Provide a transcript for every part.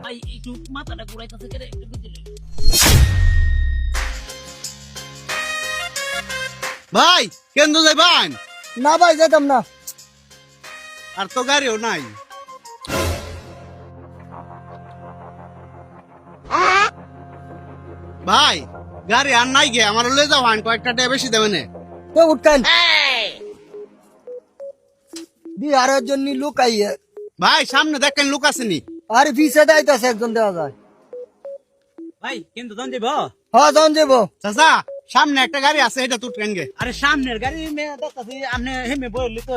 ভাই একটু মাথাটা ঘুরাইতেছে কেন একটু বুঝলে ভাই কেন যাইবান? না ভাই যেতাম না। আর তো গাড়িও নাই। ভাই গাড়ি আর নাই গে, আমার লয়ে যাও, কয়েকটা টাকা বেশি দেবেন। তো উঠতেন বিহারের জন্য লোক আইয়ে ভাই সামনে দেখেন লোক আসেনি। আর ভিসা দাইতাছে একজন দেওয়া যায়। ভাই কিন্তু দন দিব হ্যাঁ যান যাবো। চাচা সামনে একটা গাড়ি আছে, এটা তুটবেন গে। আরে সামনের গাড়ি মে দেখতাছি আপনি হেমে বললি তো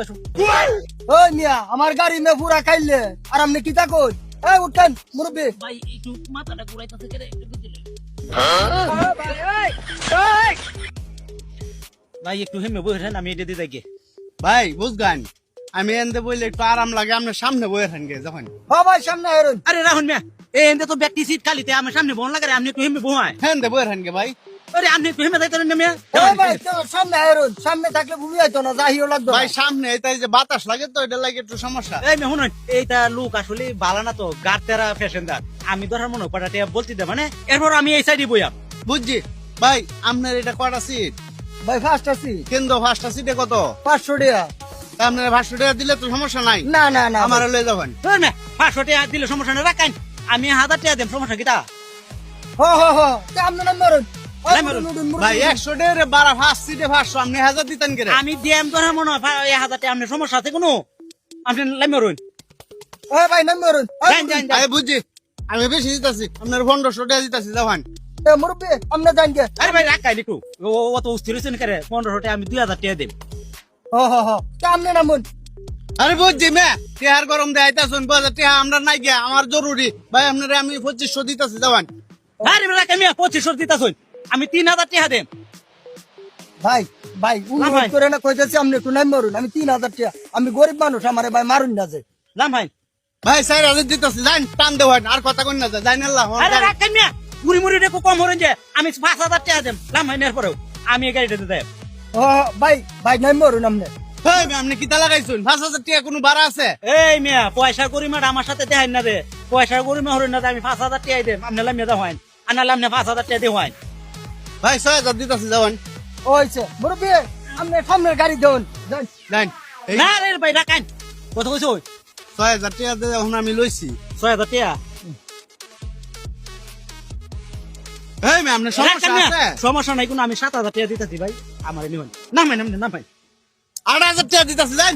ওই মিয়া আমার গাড়ি মে পুরা খাইলে আর আপনি কি তা কই? এই উঠতেন মুরব্বি। ভাই একটু মাথাটা ঘুরাইতেছে কেন একটু বুঝলে ভাই একটু হেমে বসেন আমি এটা দিয়ে যাই গে। ভাই বুঝগান, আমি এনতে বললে একটু আরাম লাগে, আপনার সামনে বয়ে থাকেন গে যখন। হ্যাঁ ভাই সামনে হেরুন। আরে রাহুল মিয়া এই এনতে তো ব্যক্তি সিট খালিতে আমার সামনে বোন লাগে আপনি একটু হেমে বহায়। হ্যাঁ দে বয়ে থাকেন গে ভাই। আরে আপনি একটু হেমে যাইতেন না মিয়া। ওই ভাই তো সামনে হেরুন, সামনে থাকলে ভুলি হইতো না, যাহিও লাগতো না। ভাই সামনে এটাই যে বাতাস লাগে তো, এটা লাগে একটু সমস্যা। এই মেয়ে শুনুন এইটা লোক আসলে ভালো না তো, গাড়তেরা প্যাসেঞ্জার আমি ধরার মনে কটাতে বলতে দে মানে এরপর আমি এই সাইডে বইয়াম। বুঝছি ভাই, আপনার এটা কটা সিট? ভাই ফার্স্ট আছি কেন্দ্র ফার্স্টটা সিটে কত? 500 টাকা। তা আপনার 500 টাকা দিলে তো সমস্যা নাই, না না না আমার লয়ে যাবেন। ধর না 500 টাকা দিলে সমস্যা না, রাখান আমি 1000 টাকা দেব, সমস্যা কিটা? হ হ হ তে আপনি নাম্বার ভাই 100 টাকা বাড়া, ফার্স্ট সিটে 500, আপনি 1000 দিতেন কে? আমি দেম ধরার মনে হয় 1000 টাকা, আপনার সমস্যা আছে কোনো? আপনি লাইমে রইন। ওই ভাই নাম্বার যান যান যান। আমি বুঝছি, আমি বেশি দিতেছি, আপনার 1500 টাকা দিতেছি যাবেন। এ মুরব্বি আপনি জান কে? আরে ভাই রাখাই একটু অত অস্থির হয়েছেন করে 1500 টাকা আমি 2000 টাকা দেব। হ হ হ তে আপনি নামুন। আরে বুঝছি মে টেহার গরম দেয় আইতাছুন, 2000 টাকা আমরা নাই গিয়া, আমার জরুরি ভাই, আপনারে আমি 2500 দিতেছি যাবেন। আরে রাখাই মিয়া 2500 দিতাছুন, আমি 3000 টাকা দেব। ভাই ভাই অনুরোধ করে না কইতেছি আপনি একটু নাম মারুন, আমি 3000 টাকা, আমি গরিব মানুষ, আমারে ভাই মারুন না যে। লাম ভাই ভাই 4000 দিতেছি, যান টান দেবেন, আর কথা কই না, যাই না আল্লাহ। আরে রাখাই মিয়া মুড়ি মুড়ি দেখো কম হরেন যে আমি 5000 টাকা দেব। লাম ভাই এরপরেও আমি এই গাড়িটা দেব। ও ভাই ভাই নাম মারুন আপনি। ভাই আপনি কিতা লাগাইছুন? 5000 টাকা কোনো ভাড়া আছে? এই মিয়া পয়সা গরিমার আমার সাথে দেখাই না রে, পয়সা গরিমা হরেন না, আমি 5000 টাকা দেব, আপনি লামিয়া দা হয় আনালে আপনি 5000 টাকা দিয়ে হয়। ভাই 6000 দিতেছি যাবেন। ওইছে মুরব্বি আপনি সামনের গাড়ি দেন যান। যান এই না রে ভাই রাখাই কত কইছো? 6000 টাকা দিয়ে এখন আমি লইছি। 6000 টাকা এই মে আপনার সমস্যা রাখাই না, আছে? সমস্যা নাই কোনো, আমি 7000 টাকা দিতেছি ভাই, আমার নিবেন না ভাই না ভাই। 8000 টাকা দিতেছি, যান।